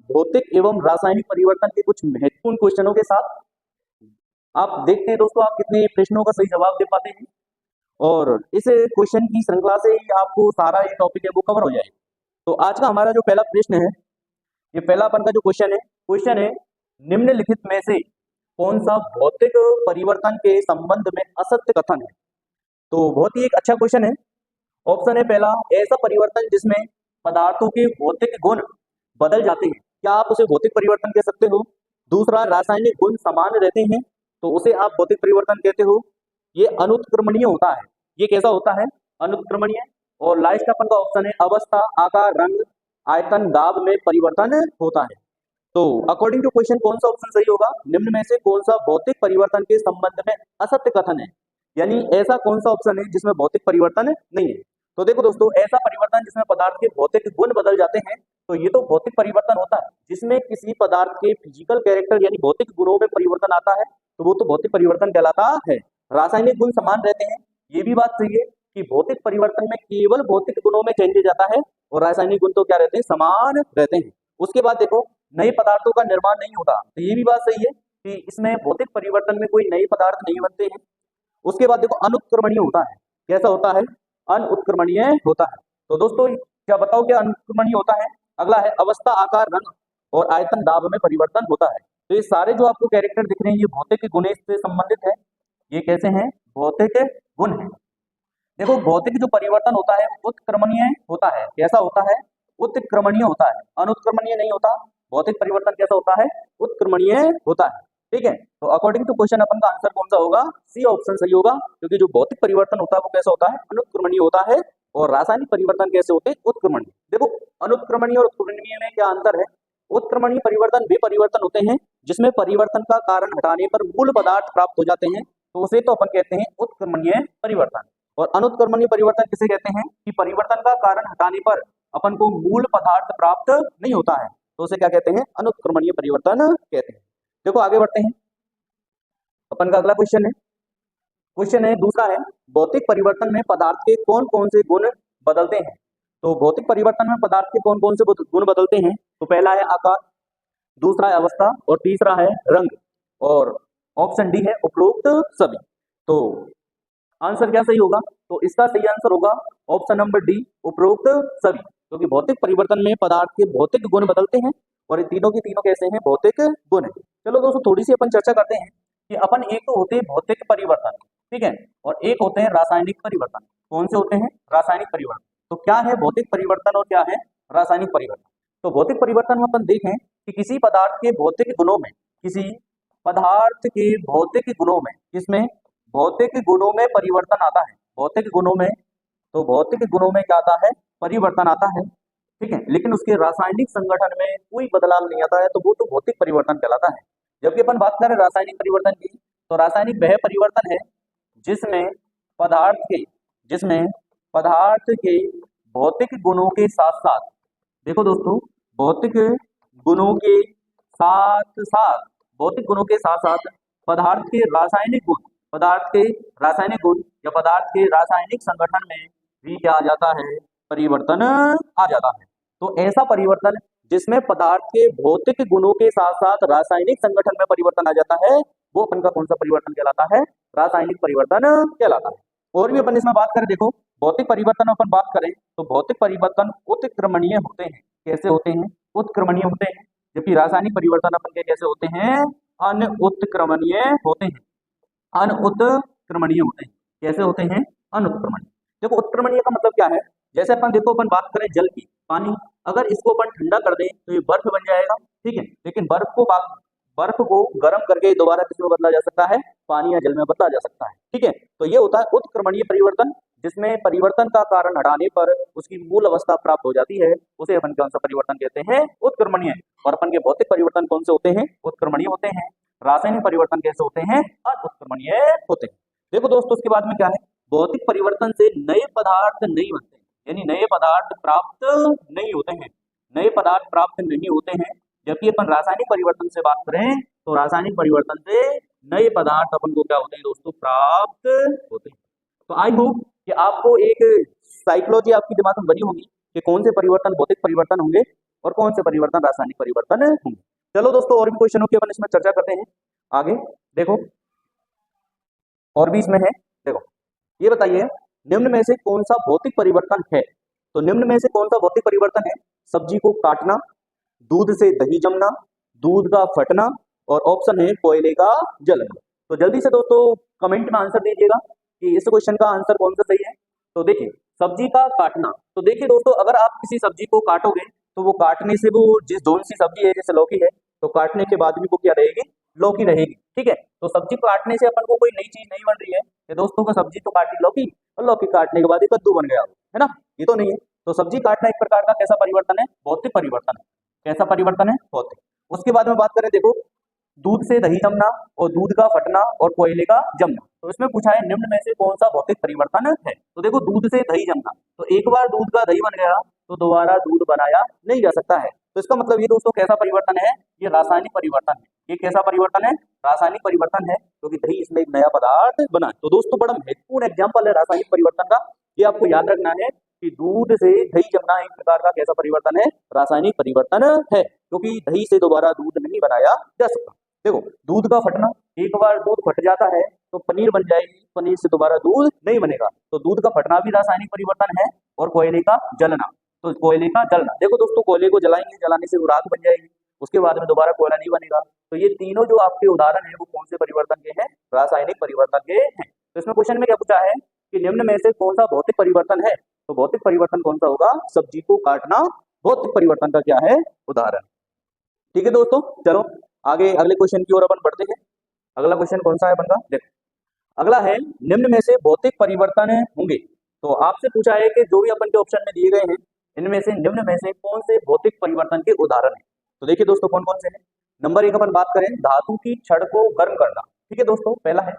भौतिक एवं रासायनिक परिवर्तन के कुछ महत्वपूर्ण क्वेश्चनों के साथ। आप देखते हैं दोस्तों आप कितने प्रश्नों का सही जवाब दे पाते हैं, और इस क्वेश्चन की श्रृंखला से ही आपको सारा ये टॉपिक है वो कवर हो जाएगा। तो आज का हमारा जो पहला प्रश्न है, ये पहला अपन का जो क्वेश्चन है निम्नलिखित में से कौन सा भौतिक परिवर्तन के संबंध में असत्य कथन है। तो बहुत ही एक अच्छा क्वेश्चन है। ऑप्शन है पहला, ऐसा परिवर्तन जिसमें पदार्थों के भौतिक गुण बदल जाते हैं, क्या आप उसे भौतिक परिवर्तन कह सकते हो। दूसरा, रासायनिक गुण समान रहते हैं तो उसे आप भौतिक परिवर्तन कहते हो, ये अनुत्क्रमणीय होता है। ये कैसा होता है, अनुत्क्रमणीय। और लास्ट अपन का ऑप्शन है, अवस्था, आकार, रंग, आयतन, दाब में परिवर्तन होता है। तो अकॉर्डिंग टू क्वेश्चन कौन सा ऑप्शन सही होगा, निम्न में से कौन सा भौतिक परिवर्तन के संबंध में असत्य कथन है, यानी ऐसा कौन सा ऑप्शन है जिसमें भौतिक परिवर्तन नहीं है। तो देखो दोस्तों, ऐसा परिवर्तन जिसमें पदार्थ के भौतिक गुण बदल जाते हैं, तो ये तो भौतिक परिवर्तन होता है। जिसमें किसी पदार्थ के फिजिकल कैरेक्टर यानी भौतिक गुणों में परिवर्तन आता है तो वो तो भौतिक परिवर्तन कहलाता है। रासायनिक गुण समान रहते हैं, ये भी बात सही है कि भौतिक परिवर्तन में केवल भौतिक गुणों में चेंजेस आता है और रासायनिक गुण तो क्या रहते हैं, समान रहते हैं। उसके बाद देखो, नए पदार्थों का निर्माण नहीं होता, तो ये भी बात सही है कि इसमें भौतिक परिवर्तन में कोई नए पदार्थ नहीं बनते हैं। उसके बाद देखो, अनुत्क्रमणीय होता है। कैसा होता है, अनुत्क्रमणीय होता है। तो दोस्तों क्या बताओ क्या अनुत्क्रमणीय होता है। अगला है, अवस्था, आकार, रंग और आयतन, दाब में परिवर्तन होता है। तो ये सारे जो आपको कैरेक्टर दिख रहे हैं ये भौतिक गुण से संबंधित है। ये कैसे हैं, भौतिक गुण है। देखो, भौतिक जो परिवर्तन होता है उत्क्रमणीय होता है। कैसा होता है, उत्क्रमणीय होता है, अनुत्क्रमणीय नहीं होता। भौतिक परिवर्तन कैसा होता है, उत्क्रमणीय होता है। ठीक है, तो अकॉर्डिंग टू क्वेश्चन अपन का आंसर कौन सा होगा, सी ऑप्शन सही होगा, क्योंकि जो भौतिक परिवर्तन होता है वो कैसा होता है, अनुत्क्रमणीय होता है। और रासायनिक परिवर्तन कैसे होते हैं, उत्क्रमणीय। देखो, अनुत्क्रमणीय और उत्क्रमणीय में क्या अंतर है। उत्क्रमणीय परिवर्तन वे परिवर्तन होते हैं जिसमें परिवर्तन का कारण हटाने पर मूल पदार्थ प्राप्त हो जाते हैं, तो उसे तो अपन कहते हैं उत्क्रमणीय परिवर्तन। और अनुत्क्रमणीय परिवर्तन किसे कहते हैं कि परिवर्तन का कारण हटाने पर अपन को मूल पदार्थ प्राप्त नहीं होता है, तो उसे क्या कहते हैं, अनुत्क्रमणीय परिवर्तन कहते हैं। देखो आगे बढ़ते हैं, अपन का अगला क्वेश्चन है दूसरा है, भौतिक परिवर्तन में पदार्थ के कौन कौन से गुण बदलते हैं। तो भौतिक परिवर्तन में पदार्थ के कौन कौन से गुण बदलते हैं। तो पहला है आकार, दूसरा है अवस्था और तीसरा है रंग, और ऑप्शन डी है उपरोक्त सभी। तो आंसर क्या सही होगा, तो इसका सही आंसर होगा ऑप्शन नंबर डी, उपरोक्त सभी। क्योंकि भौतिक परिवर्तन में पदार्थ के भौतिक गुण बदलते हैं और ये तीनों की तीनों कैसे हैं, भौतिक गुण है। चलो दोस्तों थोड़ी सी अपन चर्चा करते हैं कि अपन एक तो होते हैं भौतिक परिवर्तन, ठीक है, और एक होते हैं रासायनिक परिवर्तन। कौन से होते हैं, रासायनिक परिवर्तन। तो क्या है भौतिक परिवर्तन और क्या है रासायनिक परिवर्तन। तो भौतिक परिवर्तन में अपन देखें कि किसी पदार्थ के भौतिक गुणों में, किसी पदार्थ के भौतिक गुणों में, किसमें, भौतिक गुणों में परिवर्तन आता है। भौतिक गुणों में, तो भौतिक गुणों में क्या आता है, परिवर्तन आता है, ठीक है, लेकिन उसके रासायनिक संगठन में कोई बदलाव नहीं आता है, तो वो तो भौतिक परिवर्तन कहलाता है। जबकि अपन बात करें रासायनिक परिवर्तन की, तो रासायनिक वह परिवर्तन है जिसमें पदार्थ के भौतिक गुणों के साथ साथ, देखो दोस्तों, भौतिक गुणों के साथ साथ भौतिक गुणों के साथ साथ पदार्थ के रासायनिक गुण या पदार्थ के रासायनिक संगठन में भी क्या आ जाता है, परिवर्तन आ जाता है। तो ऐसा परिवर्तन जिसमें पदार्थ के भौतिक गुणों के साथ साथ रासायनिक संगठन में परिवर्तन आ जाता है, वो अपन का कौन सा परिवर्तन कहलाता है, रासायनिक परिवर्तन कहलाता है। और भी अपन इसमें बात करें, देखो भौतिक परिवर्तन अपन बात करें तो भौतिक परिवर्तन उत्क्रमणीय होते हैं। कैसे होते हैं, उत्क्रमणीय होते हैं। जबकि रासायनिक परिवर्तन अपन के कैसे होते हैं, अनुत्क्रमणीय होते हैं। अनुत्क्रमणीय होते हैं। कैसे होते हैं, अनुत्क्रमणीय। देखो उत्क्रमणीय का मतलब क्या है, जैसे अपन देखो, अपन बात करें जल की, पानी, अगर इसको अपन ठंडा कर दें तो ये बर्फ बन जाएगा, ठीक है, लेकिन बर्फ को गर्म करके दोबारा किसमें बदला जा सकता है, पानी या जल में बदला जा सकता है, ठीक है। तो ये होता है उत्क्रमणीय परिवर्तन, जिसमें परिवर्तन का कारण हटाने पर उसकी मूल अवस्था प्राप्त हो जाती है, उसे अपन कौन सा परिवर्तन कहते हैं, उत्क्रमणीय। और अपन के भौतिक परिवर्तन कौन से होते हैं, उत्क्रमणीय होते हैं। रासायनिक परिवर्तन कैसे होते हैं, अनुत्क्रमणीय होते हैं। देखो दोस्तों, उसके बाद में क्या है, भौतिक परिवर्तन से नए पदार्थ नहीं बनते, यानी नए पदार्थ प्राप्त नहीं होते हैं, नए पदार्थ प्राप्त नहीं होते हैं। जबकि अपन रासायनिक परिवर्तन से बात करें तो रासायनिक परिवर्तन से नए पदार्थ अपन को क्या होते हैं दोस्तों, प्राप्त होते हैं। तो आई होप कि आपको एक साइकोलॉजी आपके दिमाग में बनी होगी कि कौन से परिवर्तन भौतिक परिवर्तन होंगे और कौन से परिवर्तन रासायनिक परिवर्तन होंगे। चलो दोस्तों, और भी क्वेश्चनों की अपन इसमें चर्चा करते हैं आगे। देखो और भी इसमें है, देखो ये बताइए निम्न में से कौन सा भौतिक परिवर्तन है। तो निम्न में से कौन सा भौतिक परिवर्तन है? सब्जी को काटना, दूध से दही जमना, दूध का फटना, और ऑप्शन है कोयले का जलना। तो जल्दी से दोस्तों कमेंट में आंसर दीजिएगा कि इस क्वेश्चन का आंसर कौन सा सही है। तो देखिए सब्जी का काटना, तो देखिए दोस्तों अगर आप किसी सब्जी को काटोगे तो वो काटने से वो जिस कौन सी सब्जी है, जैसे लौकी है, तो काटने के बाद भी वो क्या रहेगी? लौकी रहेगी। ठीक है, तो सब्जी काटने से अपन को कोई नई चीज नहीं बन रही है कि दोस्तों को सब्जी तो काटी लौकी और लौकी काटने के बाद ही कद्दू बन गया, है ना? ये तो नहीं है। तो सब्जी काटना एक प्रकार का कैसा परिवर्तन है? भौतिक परिवर्तन है। कैसा परिवर्तन है? भौतिक। उसके बाद में बात करें, देखो दूध से दही जमना और दूध का फटना और कोयले का जमना। तो इसमें पूछा है निम्न में से कौन सा भौतिक परिवर्तन है। तो देखो दूध से दही जमना, तो एक बार दूध का दही बन गया तो दोबारा दूध बनाया नहीं जा सकता है। तो इसका मतलब ये दोस्तों कैसा परिवर्तन है? ये रासायनिक परिवर्तन है। ये कैसा परिवर्तन है? रासायनिक परिवर्तन है, क्योंकि दही इसमें एक नया पदार्थ बना है। तो दोस्तों बड़ा महत्वपूर्ण एग्जाम्पल है रासायनिक परिवर्तन का, ये आपको याद रखना है कि दूध से दही जमना एक प्रकार का कैसा परिवर्तन है? रासायनिक परिवर्तन है, क्योंकि दही से दोबारा दूध नहीं बनाया जा सकता। देखो दूध का फटना, एक बार दूध फट जाता है तो पनीर बन जाएगी, पनीर से दोबारा दूध नहीं बनेगा। तो दूध का फटना भी रासायनिक परिवर्तन है। और कोयले का जलना, तो कोयले का जलना, देखो दोस्तों कोयले को जलाएंगे, जलाने से वो राख बन जाएगी, उसके बाद में दोबारा कोयला नहीं बनेगा। तो ये तीनों जो आपके उदाहरण है वो कौन से परिवर्तन के हैं? रासायनिक परिवर्तन के हैं। तो इसमें क्वेश्चन में क्या पूछा है कि निम्न में से कौन सा भौतिक परिवर्तन है। तो भौतिक परिवर्तन कौन सा होगा? सब्जी को काटना भौतिक परिवर्तन का क्या है? उदाहरण। ठीक है दोस्तों, चलो आगे अगले क्वेश्चन की ओर अपन बढ़ते हैं। अगला क्वेश्चन कौन सा है अपन का? देखो अगला है निम्न में से भौतिक परिवर्तन होंगे। तो आपसे पूछा है कि जो भी अपन के ऑप्शन में दिए गए हैं इनमें से निम्न में से कौन से भौतिक परिवर्तन के उदाहरण है। तो देखिए दोस्तों कौन कौन से हैं। नंबर 1 अपन बात करें, धातु की छड़ को गर्म करना। ठीक है दोस्तों, पहला है।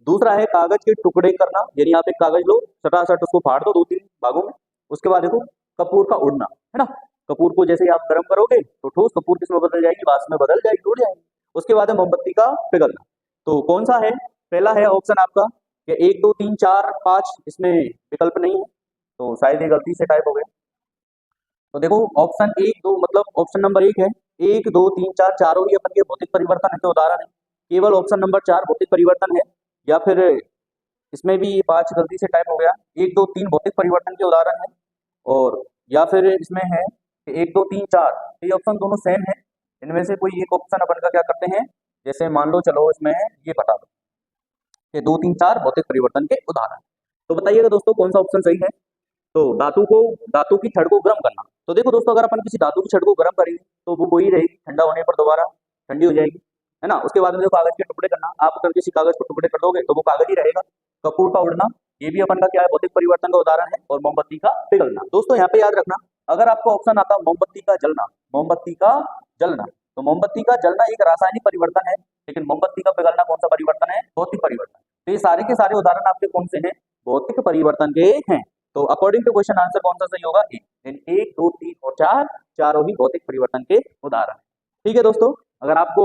दूसरा है कागज के टुकड़े करना, यानी आप एक कागज लो, सटासट उसको फाड़ दो 2-3 भागों में। उसके बाद देखो कपूर का उड़ना, है ना? कपूर को जैसे ही आप गर्म करोगे तो ठोस कपूर किसमें बदल जाएगी? वाष्प में बदल जाएगी, टूट जाएगी। उसके बाद है मोमबत्ती का पिघलना। तो कौन सा है? पहला है ऑप्शन आपका कि 1 2 3 4 5, इसमें विकल्प नहीं है, तो शायद ये गलती से टाइप हो गया। तो देखो ऑप्शन 1 2 मतलब ऑप्शन नंबर 1 है, 1 2 3 4 चारों ही अपन के भौतिक परिवर्तन के उदाहरण है। केवल ऑप्शन नंबर 4 भौतिक परिवर्तन है, या फिर इसमें भी 5 गलती से टाइप हो गया। 1 2 3 भौतिक परिवर्तन के उदाहरण है, और या फिर इसमें है 1 2 3 4, ये ऑप्शन दोनों सेम है। इनमें से कोई एक ऑप्शन अपन का क्या करते हैं, जैसे मान लो चलो इसमें ये बता दो कि 2 3 4 भौतिक परिवर्तन के उदाहरण। तो बताइएगा दोस्तों कौन सा ऑप्शन सही है। तो धातु की छड़ को गर्म करना। तो देखो दोस्तों अगर अपन किसी धातु की छड़ को गर्म करेंगे तो वो वही रहेगी, ठंडा होने पर दोबारा ठंडी हो जाएगी, है ना? उसके बाद में जो कागज के टुकड़े करना, आप अगर किसी कागज को टुकड़े कर दोगे तो वो कागज ही रहेगा। कपूर का उड़ना, ये भी अपन का क्या है? भौतिक परिवर्तन का उदाहरण है। और मोमबत्ती का पिघलना। दोस्तों यहाँ पे याद रखना, अगर आपको ऑप्शन आता मोमबत्ती का जलना, मोमबत्ती का जलना, तो मोमबत्ती का जलना एक रासायनिक परिवर्तन है, लेकिन मोमबत्ती का पिघलना कौन सा परिवर्तन है? भौतिक परिवर्तन। तो ये सारे के सारे उदाहरण आपके कौन से हैं? भौतिक परिवर्तन के हैं। तो अकॉर्डिंग टू क्वेश्चन आंसर कौन सा सही होगा? 1 2 3 और 4 चारों ही भौतिक परिवर्तन के उदाहरण। ठीक है दोस्तों, अगर आपको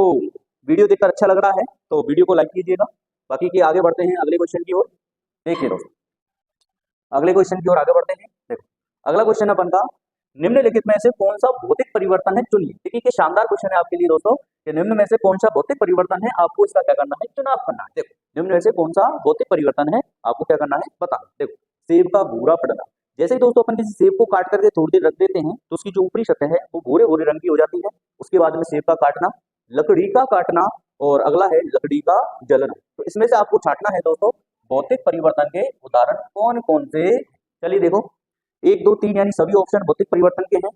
वीडियो देखकर अच्छा लग रहा है तो वीडियो को लाइक कीजिएगा। बाकी की आगे बढ़ते हैं अगले क्वेश्चन की ओर। देखिए दोस्तों अगले क्वेश्चन की ओर आगे बढ़ते हैं। देखो अगला क्वेश्चन अपन का, निम्नलिखित में से कौन सा भौतिक परिवर्तन है चुनिए। देखिए कि शानदार क्वेश्चन है आपके लिए दोस्तों, कि निम्न में से कौन सा भौतिक परिवर्तन है, आपको इसका क्या करना है? चुनाव करना है। देखो निम्न में से कौन सा भौतिक परिवर्तन है, आपको क्या करना है? बताना। देखो सेब का भूरा पड़ना, जैसे ही दोस्तों अपन किसी सेब को काट करके थोड़ी देर रख देते हैं तो उसकी जो ऊपरी सतह है वो भूरे भूरे रंग की हो जाती है। उसके बाद में सेब का काटना, लकड़ी का काटना, और अगला है लकड़ी का जलना। तो इसमें से आपको छांटना है दोस्तों भौतिक परिवर्तन के उदाहरण कौन कौन से। चलिए देखो 1 2 3 यानी सभी ऑप्शन भौतिक परिवर्तन के हैं।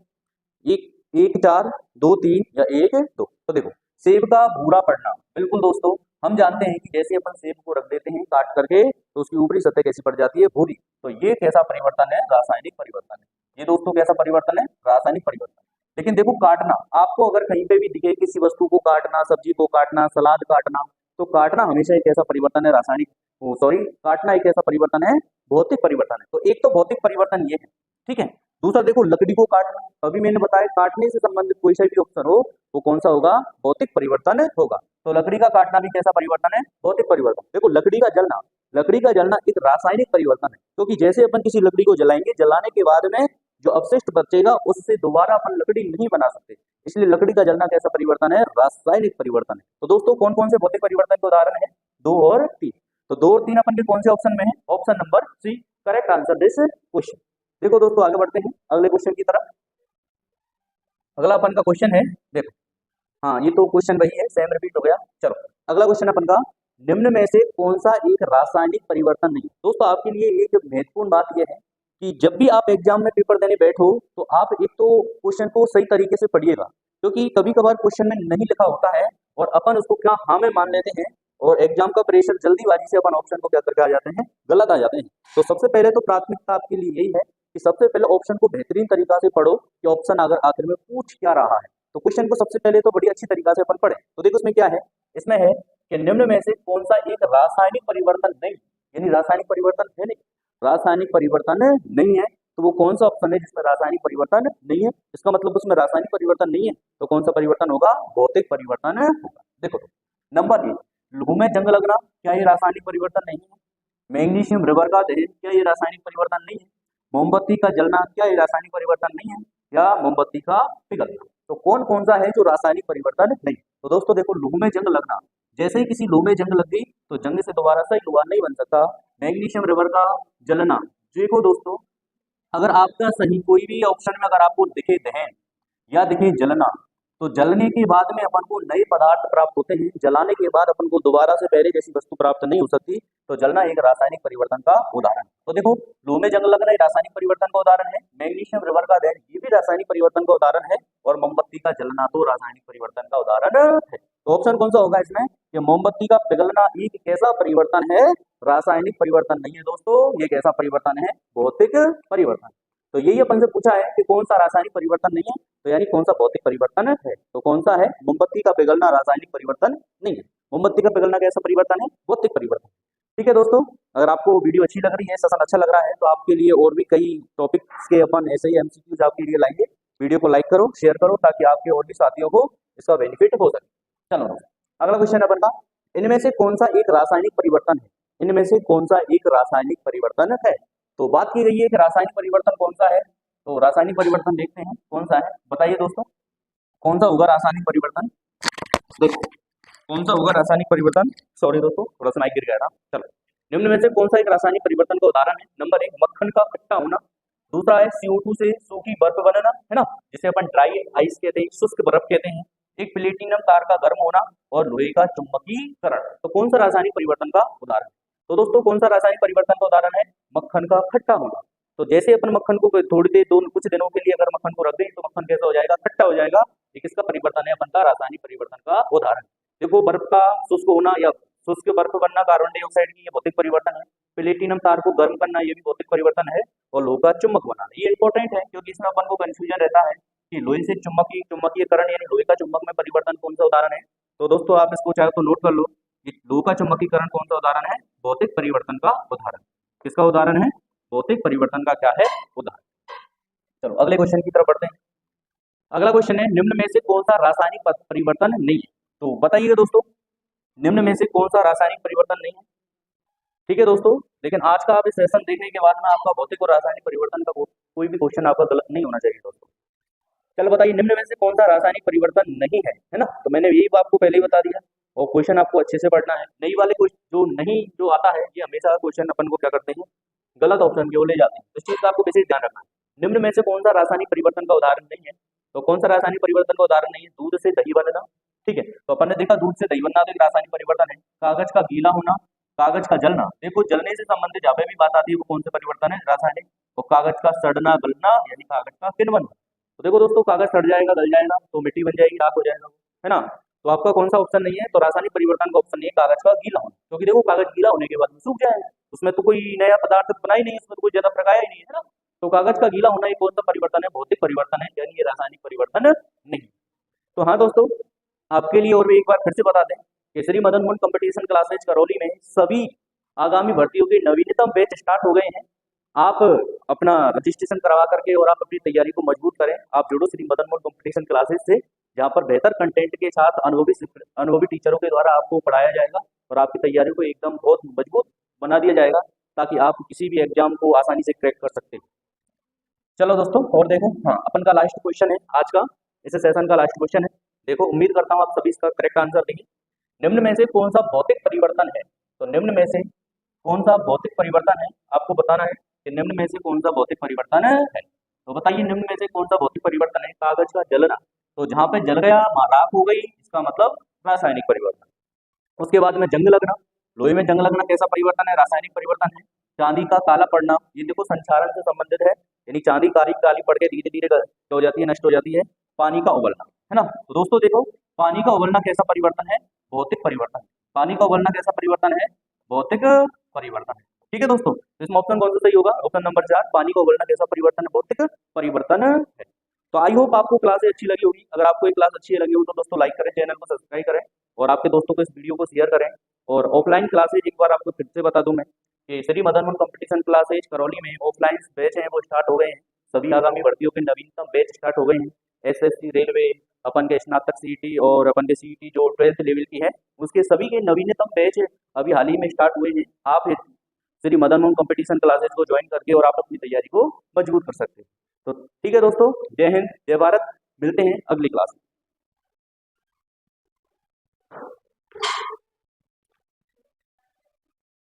1 4 2 3 या 1 2। तो देखो सेब का भूरा पड़ना, बिल्कुल दोस्तों हम जानते हैं कि जैसे अपन सेब को रख देते हैं काट करके तो उसकी ऊपरी सतह कैसी पड़ जाती है? भूरी। तो ये कैसा परिवर्तन है? रासायनिक परिवर्तन है। ये दोस्तों कैसा परिवर्तन है? रासायनिक परिवर्तन। लेकिन देखो काटना, आपको अगर कहीं पे भी दिखे किसी वस्तु को काटना, सब्जी को काटना, सलाद काटना, तो काटना हमेशा एक ऐसा परिवर्तन है रासायनिक, काटना एक ऐसा परिवर्तन है भौतिक परिवर्तन है। तो एक तो भौतिक परिवर्तन ये है, ठीक है। दूसरा देखो लकड़ी को काटना, अभी मैंने बताया काटने से संबंधित कोई सा भी ऑप्शन हो वो कौन सा होगा? भौतिक परिवर्तन होगा। तो लकड़ी का काटना भी कैसा परिवर्तन है? भौतिक परिवर्तन। देखो लकड़ी का जलना एक रासायनिक परिवर्तन है, क्योंकि जैसे अपन किसी लकड़ी को जलाएंगे, जलाने के बाद में जो अवशिष्ट बचेगा उससे दोबारा अपन लकड़ी नहीं बना सकते, इसलिए लकड़ी का जलना कैसा परिवर्तन है? रासायनिक परिवर्तन है। तो दोस्तों कौन कौन से भौतिक परिवर्तन के उदाहरण है? 2 और 3। तो 2 और 3 अपन के कौन से ऑप्शन में है? Option number c correct answer this question. देखो दोस्तों आगे बढ़ते हैं अगले क्वेश्चन की तरफ। अगला अपन का क्वेश्चन है, देखो हाँ ये तो क्वेश्चन वही है, सेम रिपीट हो गया। चलो अगला क्वेश्चन अपन का, निम्न में से कौन सा एक रासायनिक परिवर्तन नहीं? दोस्तों आपके लिए एक महत्वपूर्ण बात यह है कि जब भी आप एग्जाम में पेपर देने बैठो तो आप एक तो क्वेश्चन को सही तरीके से पढ़िएगा, क्योंकि कभी कभार क्वेश्चन में नहीं लिखा होता है और अपन उसको क्या हाँ में मान लेते हैं और एग्जाम का प्रेशर जल्दीबाजी से अपन ऑप्शन को क्या करके आ जाते हैं, गलत आ जाते हैं। तो सबसे पहले तो प्राथमिकता आपके लिए यही है कि सबसे पहले ऑप्शन को बेहतरीन तरीका से पढ़ो कि ऑप्शन अगर आखिर में पूछ क्या रहा है। तो क्वेश्चन को सबसे पहले तो बड़ी अच्छी तरीका से अपन पढ़े। तो देखो इसमें क्या है, इसमें है कि निम्न में से कौन सा एक रासायनिक परिवर्तन नहीं, यानी रासायनिक परिवर्तन है नहीं, रासायनिक परिवर्तन नहीं है। तो वो कौन सा ऑप्शन है जिसमें रासायनिक परिवर्तन नहीं है? इसका मतलब उसमें रासायनिक परिवर्तन नहीं है, तो कौन सा परिवर्तन होगा? भौतिक परिवर्तन होगा। देखो नंबर 1, लौह में जंग लगना, क्या ये रासायनिक परिवर्तन नहीं है? मैग्नीशियम रबर का दहन, क्या ये रासायनिक परिवर्तन नहीं है? मोमबत्ती का जलना, क्या ये रासायनिक परिवर्तन नहीं है? या मोमबत्ती का पिघलना, तो कौन कौन सा है जो रासायनिक परिवर्तन नहीं? तो दोस्तों देखो लौह में जंग लगना, जैसे ही किसी लोहे में जंग लग गई तो जंग से दोबारा से लोहा नहीं बन सकता। मैग्नीशियम रबर का जलना, देखो दोस्तों अगर आपका सही कोई भी ऑप्शन में अगर आपको दिखे दहन या दिखे जलना, तो जलने के बाद में अपन को नए पदार्थ प्राप्त होते हैं, जलाने के बाद अपन को दोबारा से पहले जैसी वस्तु प्राप्त नहीं हो सकती, तो जलना एक रासायनिक परिवर्तन का उदाहरण। तो देखो लौह में जंग लगना एक रासायनिक परिवर्तन का उदाहरण है, मैग्नीशियम रबर का दहन ये भी रासायनिक परिवर्तन का उदाहरण है, और मोमबत्ती का जलना तो रासायनिक परिवर्तन का उदाहरण है। तो ऑप्शन कौन सा होगा इसमें? कि मोमबत्ती का पिघलना एक कैसा परिवर्तन है? रासायनिक परिवर्तन नहीं है दोस्तों, ये कैसा परिवर्तन है? भौतिक परिवर्तन। तो यही अपन से पूछा है कि कौन सा रासायनिक परिवर्तन नहीं है, तो यानी कौन सा भौतिक परिवर्तन है? तो कौन सा है? मोमबत्ती का पिघलना रासायनिक परिवर्तन नहीं है। मोमबत्ती का पिघलना कैसा परिवर्तन है? भौतिक परिवर्तन। ठीक है दोस्तों, अगर आपको वीडियो अच्छी लग रही है, सेशन अच्छा लग रहा है, तो आपके लिए और भी कई टॉपिक्स के अपन ऐसे ही एमसीक्यूज आपके लिए लाएंगे। वीडियो को लाइक करो, शेयर करो, ताकि आपके और भी साथियों को इसका बेनिफिट हो सके। चलो अगला क्वेश्चन अपन का, इनमें से कौन सा एक रासायनिक परिवर्तन है? इनमें से कौन सा एक रासायनिक परिवर्तन है? तो बात की गई है कि रासायनिक परिवर्तन कौन सा है, तो रासायनिक परिवर्तन देखते हैं कौन सा है, बताइए दोस्तों कौन सा होगा रासायनिक परिवर्तन? देखो कौन सा होगा रासायनिक परिवर्तन? सॉरी दोस्तों थोड़ा सा माइक गिर गया था। चलो निम्न में से कौन सा एक रासायनिक परिवर्तन का उदाहरण है? नंबर 1 मक्खन का खट्टा होना, दूसरा है CO2 से सूखी बर्फ बनना, है ना, जिसे अपन ड्राई आइस कहते हैं, शुष्क बर्फ कहते हैं, एक प्लेटिनम तार का गर्म होना और लोहे का चुंबकीकरण। तो कौन सा रासायनिक परिवर्तन का उदाहरण है? तो दोस्तों कौन सा रासायनिक परिवर्तन का उदाहरण है? मक्खन का खट्टा होना। तो जैसे अपन मक्खन को थोड़ी देर कुछ दिनों के लिए अगर मक्खन को रख दें तो मक्खन कैसा हो जाएगा? खट्टा हो जाएगा। ये किसका परिवर्तन है? अपन का रासायनिक परिवर्तन का उदाहरण। देखो बर्फ का शुष्क होना या शुष्क बर्फ बनना कार्बन डाइऑक्साइड की, ये भौतिक परिवर्तन है। प्लेटिनम तार को गर्म करना, ये भी भौतिक परिवर्तन है। और लोहे का चुंबक बनाना, ये इंपॉर्टेंट है क्योंकि इसमें अपन को कंफ्यूजन रहता है कि लोहे से चुंबकीकरण यानी लोहे का चुंबक में परिवर्तन कौन सा उदाहरण है। तो दोस्तों आप इसको चाहे तो नोट कर लो कि लोहे का चुंबकीकरण कौन सा उदाहरण है? भौतिक परिवर्तन का उदाहरण। किसका उदाहरण है? भौतिक परिवर्तन का क्या है? उदाहरण। चलो अगले क्वेश्चन की तरफ बढ़ते हैं। अगला क्वेश्चन है निम्न में से कौन सा रासायनिक परिवर्तन नहीं है? तो बताइएगा दोस्तों निम्न में से कौन सा रासायनिक परिवर्तन नहीं है? ठीक है दोस्तों, लेकिन आज का आप इस सेशन देखने के बाद में आपका भौतिक और रासायनिक परिवर्तन का कोई भी क्वेश्चन आपका गलत नहीं होना चाहिए दोस्तों। चलो बताइए निम्न में से कौन सा रासायनिक परिवर्तन नहीं है ना? तो मैंने यही आपको पहले ही बता दिया और क्वेश्चन आपको अच्छे से पढ़ना है। नई वाले जो नहीं जो आता है ये हमेशा क्वेश्चन अपन को क्या करते हैं? गलत ऑप्शन की ओर ले जाते हैं। इस चीज का आपको विशेष ध्यान रखना है। निम्न में से कौन सा रासायनिक परिवर्तन का उदाहरण नहीं है? तो कौन सा रासायनिक परिवर्तन का उदाहरण नहीं है? दूध से दही बनना। ठीक है, तो अपन ने देखा दूध से दही बनना तो एक रासायनिक परिवर्तन है। कागज का गीला होना, कागज का जलना, देखो जलने से संबंधित जहाँ पे भी बात आती है वो कौन से परिवर्तन है? रासायनिक। और कागज का सड़ना गलना यानी कागज का किन बनना। तो देखो दोस्तों कागज सड़ जाएगा गल जाएगा तो मिट्टी बन जाएगी, राख हो जाएगा, है ना। तो आपका कौन सा ऑप्शन नहीं है? तो रासायनिक परिवर्तन का ऑप्शन नहीं है कागज का गीला होना, क्योंकि देखो कागज गीला होने के बाद में सूख जाएगा, उसमें तो कोई नया पदार्थ बना ही नहीं, उसमें तो कोई ज्यादा प्रकाया ही नहीं है ना। तो कागज का गीला होना ये कौन सा परिवर्तन है? भौतिक परिवर्तन है, यानी ये रासायनिक परिवर्तन नहीं। तो हाँ दोस्तों आपके लिए और भी एक बार फिर से बता दें कि श्री मदन मोहन कंपटीशन क्लासेज करौली में सभी आगामी भर्तियों के नवीनतम बैच स्टार्ट हो गए हैं। आप अपना रजिस्ट्रेशन करवा करके और आप अपनी तैयारी को मजबूत करें। आप जुड़ो श्री मदन मोहन कंपटीशन क्लासेज से, जहाँ पर बेहतर कंटेंट के साथ अनुभवी टीचरों के द्वारा आपको पढ़ाया जाएगा और आपकी तैयारी को एकदम बहुत मजबूत बना दिया जाएगा, ताकि आप किसी भी एग्जाम को आसानी से क्रैक कर सकते हैं। चलो दोस्तों और देखो, हाँ अपन का लास्ट क्वेश्चन है आज का, इस सेशन का लास्ट क्वेश्चन है। देखो उम्मीद करता हूँ आप सभी इसका करेक्ट आंसर देंगे। निम्न में से कौन सा भौतिक परिवर्तन है? तो निम्न में से कौन सा भौतिक परिवर्तन है आपको बताना है कि निम्न में से कौन सा भौतिक परिवर्तन है। तो बताइए निम्न में से कौन सा भौतिक परिवर्तन है? कागज का जलना। तो जहाँ पे जल गया राख हो गई, इसका मतलब रासायनिक परिवर्तन। उसके बाद में जंग लगना, लोहे में जंग लगना कैसा परिवर्तन है? रासायनिक परिवर्तन है। चांदी का काला पड़ना, ये देखो संक्षारण से संबंधित है, यानी चांदी काली काली पड़ के धीरे धीरे हो जाती है, नष्ट हो जाती है। पानी का उबलना, है ना। तो दोस्तों देखो पानी का उबलना कैसा परिवर्तन है? भौतिक परिवर्तन। पानी का उबलना कैसा परिवर्तन है? भौतिक परिवर्तन है। ठीक है दोस्तों, तो इसमें ऑप्शन कौन सा सही होगा? ऑप्शन नंबर 4, पानी का उबलना कैसा परिवर्तन है? भौतिक परिवर्तन है। तो आई होप आपको क्लास अच्छी लगी होगी। अगर आपको ये क्लास अच्छी लगी हो तो दोस्तों लाइक करें, चैनल को सब्सक्राइब करें और आपके दोस्तों को इस वीडियो को शेयर करें। और ऑफलाइन क्लासेज एक बार आपको फिर से बता दूं मैं कि श्री मदन मोहन कंपटीशन क्लासेज करौली में ऑफलाइन बैच हैं वो स्टार्ट हो गए हैं। सभी आगामी भर्तियों के नवीनतम बैच स्टार्ट हो गए हैं। एसएससी, रेलवे, अपन के स्नातक सीईटी और अपन के सीईटी जो 12th लेवल की है उसके सभी के नवीनतम बैच अभी हाल ही में स्टार्ट हुए हैं। आप श्री मदन मोहन कंपटीशन क्लासेज को ज्वाइन करके और आप अपनी तैयारी को मजबूत कर सकते हैं। तो ठीक है दोस्तों, जय हिंद, जय भारत, मिलते हैं अगली क्लास में।